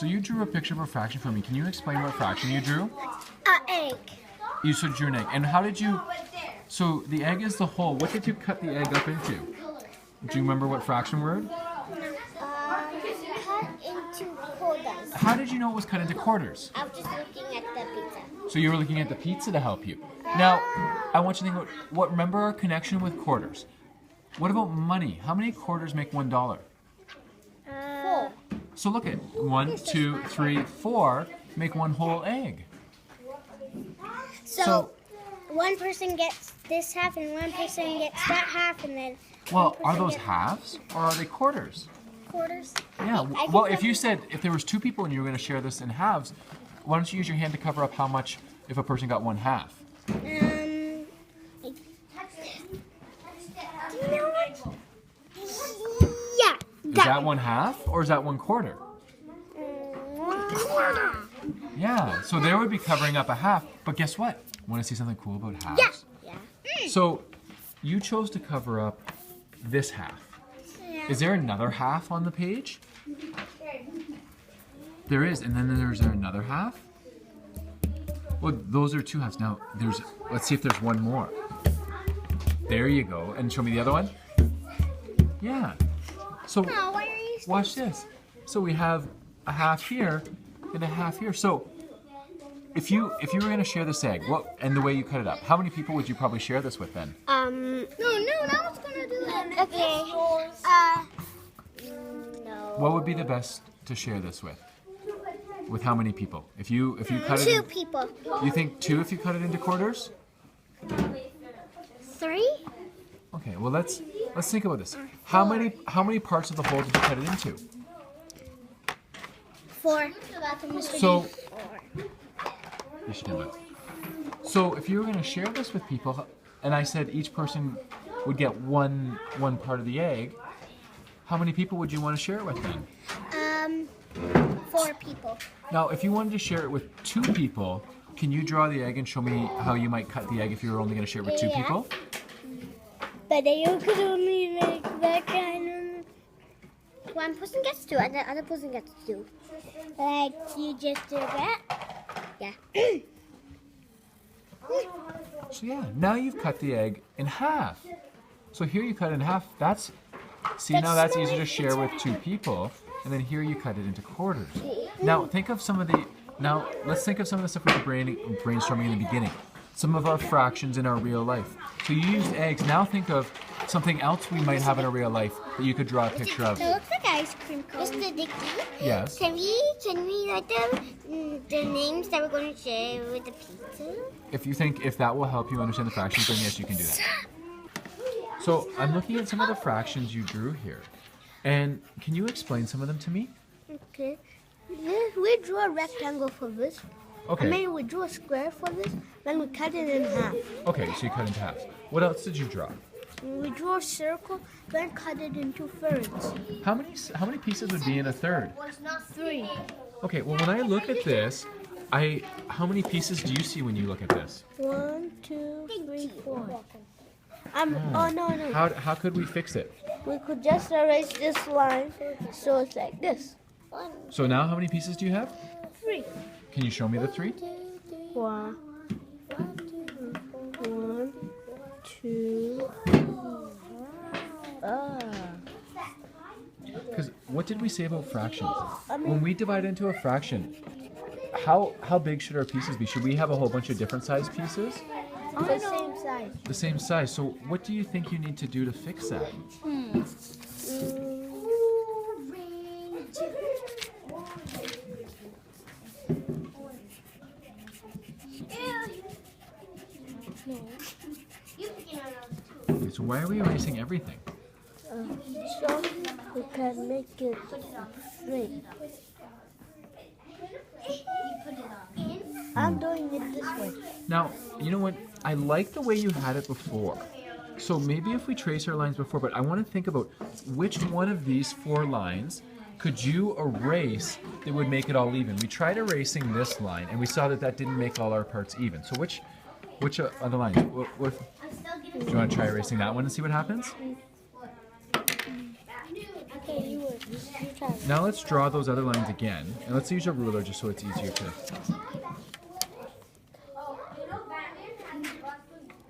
So you drew a picture of a fraction for me. Can you explain what fraction you drew? Egg. You drew an egg. And how did you... So the egg is the whole. What did you cut the egg up into? Do you remember what fraction word? Cut into quarters. How did you know it was cut into quarters? I was just looking at the pizza. So you were looking at the pizza to help you. Now, I want you to think about remember our connection with quarters. What about money? How many quarters make $1? 4. So look at 1, 2, 3, 4 make one whole egg. So one person gets this half and one person gets that half and then Well, are those halves or are they quarters? quarters. Yeah. Well, if you said if there was 2 people and you were going to share this in halves, why don't you use your hand to cover up how much if a person got 1 half? You know what? Yeah. Is that 1 half or is that 1 quarter? Quarter. Yeah. So there would be covering up a half. But guess what? Want to see something cool about halves? Yeah. So you chose to cover up this half. Is there another half on the page? There is, and then there's another half? Well, those are 2 halves. Now, let's see if there's one more. There you go. And show me the other one. Yeah. So, Oh, why are you watch this. So we have a half here and a half here. So, if you were going to share this egg, and the way you cut it up, how many people would you probably share this with then? No, I was gonna do that. Okay. No. What would be the best to share this with? With how many people? If you cut it 2 people. You think 2 if you cut it into quarters? 3? Okay, well let's think about this. How many parts of the whole did you cut it into? 4. So you should do it. So if you were going to share this with people, and I said each person would get one part of the egg, how many people would you want to share it with then? 4 people. Now, if you wanted to share it with 2 people, can you draw the egg and show me how you might cut the egg if you were only going to share it with 2 people? But then you could only make that kind of... One person gets 2 and the other person gets 2. Like you just do that. Yeah. So yeah, now you've cut the egg in half. So here you cut it in half. Now that's easy to share with 2 people. And then here you cut it into quarters. Now let's think of some of the stuff we were brainstorming in the beginning. Some of our fractions in our real life. So you used eggs. Now think of something else we might have in our real life that you could draw a picture of. It looks like ice cream cone. Mr.Dickie? Yes. Can we write down the names that we're going to share with the pizza? If that will help you understand the fractions, then yes, you can do that. So I'm looking at some of the fractions you drew here. And can you explain some of them to me? Okay. We drew a rectangle for this. Okay. And then we drew a square for this. Then we cut it in half. Okay, so you cut into half. What else did you draw? We drew a circle, then cut it into thirds. How many pieces would be in a third? 3. Okay, well when I look at this, how many pieces do you see when you look at this? 1, 2, 3, 4. Oh no. How could we fix it? We could just erase this line so it's like this. So now how many pieces do you have? 3. Can you show me the 3? 1, 2. Because what did we say about fractions? When we divide into a fraction, how big should our pieces be? Should we have a whole bunch of different size pieces? The same size. The same size. So what do you think you need to do to fix that? Okay, so why are we erasing everything? So we can make it straight. I'm doing it this way. Now, you know what? I like the way you had it before. So maybe if we trace our lines before, but I want to think about which one of these 4 lines could you erase that would make it all even? We tried erasing this line, and we saw that didn't make all our parts even. So which other lines? Do you want to try erasing that one and see what happens? Okay, you would. Now let's draw those other lines again. And let's use a ruler just so it's easier to...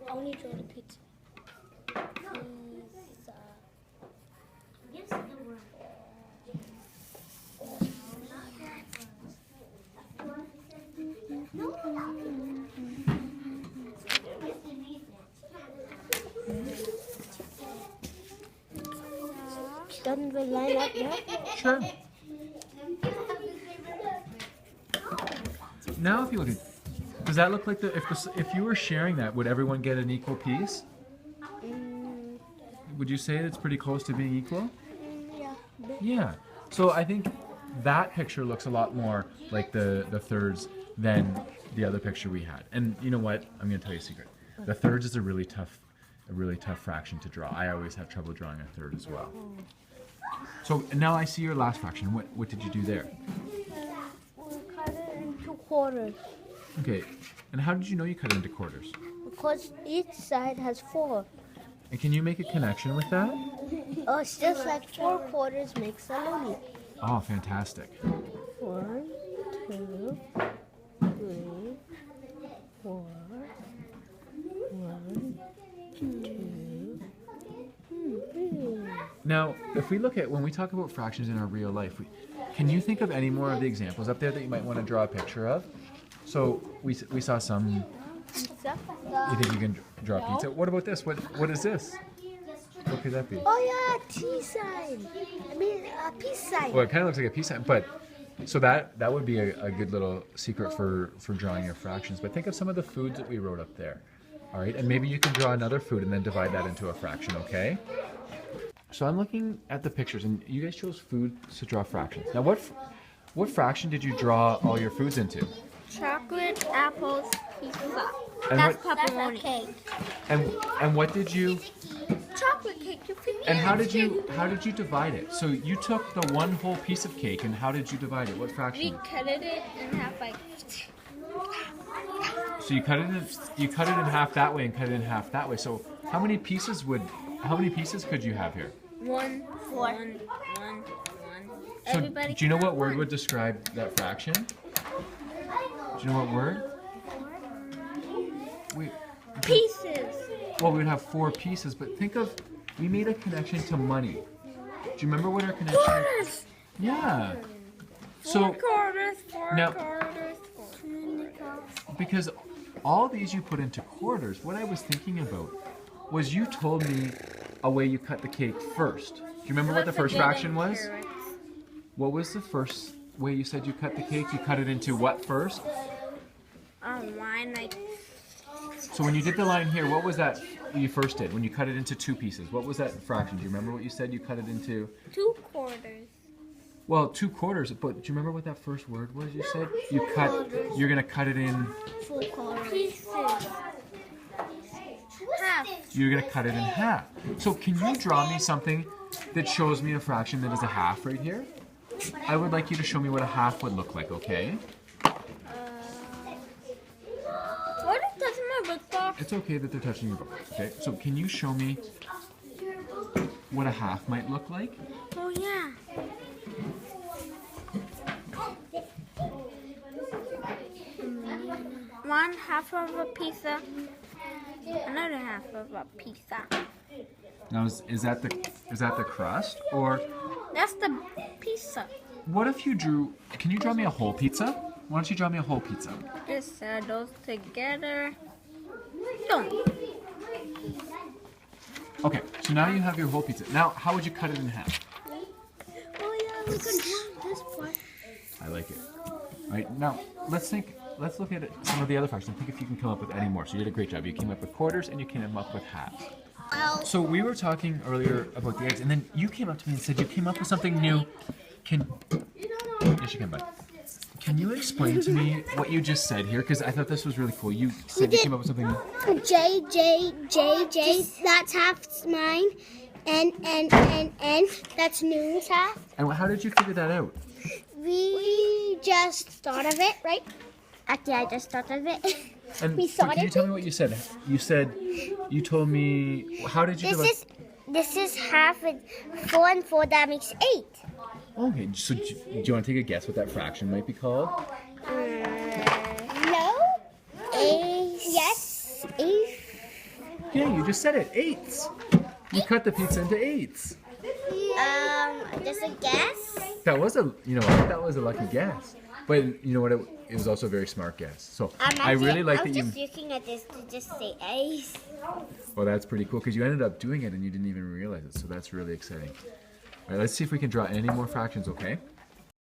I only draw the pizza. Doesn't the line up yet? Sure. Now if you look at... Does that look like if you were sharing that, would everyone get an equal piece? Would you say it's pretty close to being equal? Yeah. Yeah. So I think that picture looks a lot more like the thirds than the other picture we had. And you know what? I'm going to tell you a secret. The thirds is a really tough fraction to draw. I always have trouble drawing a third as well. So now I see your last fraction. What did you do there? We'll cut it into quarters. Okay. And how did you know you cut it into quarters? Because each side has 4. And can you make a connection with that? Oh, it's just like 4 quarters makes a lonely. Oh, fantastic. 1, 2, 3, 4, 1, 2, 3. Now, if we look at, when we talk about fractions in our real life, can you think of any more of the examples up there that you might want to draw a picture of? So we saw some. Pizza. You think you can draw pizza? What about this? What is this? What could that be? Oh yeah, T sign. I mean a peace sign. Well, it kind of looks like a peace sign, but so that would be a good little secret for drawing your fractions. But think of some of the foods that we wrote up there. All right, and maybe you can draw another food and then divide that into a fraction, okay? So I'm looking at the pictures, and you guys chose food to draw fractions. Now, what fraction did you draw all your foods into? Chocolate, apples, pizza. And That's pepperoni. Cake. And what did you? Chocolate cake. And how did you divide it? So you took the one whole piece of cake, and how did you divide it? What fraction? We cut it in half like. So you cut it in half that way and cut it in half that way. So how many pieces could you have here? One. So Everybody. do you know what word would describe that fraction? Do you know what word? Pieces. Well, we would have 4 pieces, but think of, we made a connection to money. Do you remember what our connection Quarters. Yeah. So Quarters. now, Quarters. because all these you put into quarters, what I was thinking about was you told me a way you cut the cake first. Do you remember what the first fraction was? What was the first way you said you cut the cake? You cut it into what first? Line like. So when you did the line here, what was that you first did? When you cut it into 2 pieces, what was that fraction? Do you remember what you said you cut it into? 2 quarters. Well, 2 quarters, but do you remember what that first word was you said? You're gonna cut it in... 4 quarters. Pieces. Half. You're gonna cut it in half. So can you draw me something that shows me a fraction that is a half right here? I would like you to show me what a half would look like, okay? What is touching my book box? It's okay that they're touching your book, okay? So can you show me what a half might look like? Oh yeah. One half of a pizza, another half of a pizza. Now is that the crust, or That's the pizza. what if you drew? Can you draw me a whole pizza? Why don't you draw me a whole pizza? Just add those together. Don't. Okay, so now you have your whole pizza. Now, how would you cut it in half? Oh yeah, we can do this part. I like it. All right, now let's look at some of the other fractions. Think if you can come up with any more. So you did a great job. You came up with quarters and you came up with halves. So we were talking earlier about the eggs, and then you came up to me and said you came up with something new. Yes, you can, bud. Can you explain to me what you just said here? Because I thought this was really cool. You said you came up with something new. J, that's half mine. And, that's Noon's half. And how did you figure that out? We just thought of it, right? Actually, I just thought of it. And We so thought can you it. tell me what you said? You told me, how did you divide? This is half of 4 and 4, that makes 8. Okay, so do you want to take a guess what that fraction might be called? No. Yes. Eighth. Yeah, you just said it. Eighths. You cut the pizza into eighths. Just a guess. That was a, you know what? That was a lucky guess. But you know what? It was also a very smart guess. So I really like that you. I was just looking at this to just say eighth. Well, that's pretty cool because you ended up doing it and you didn't even realize it. So that's really exciting. All right, let's see if we can draw any more fractions. Okay.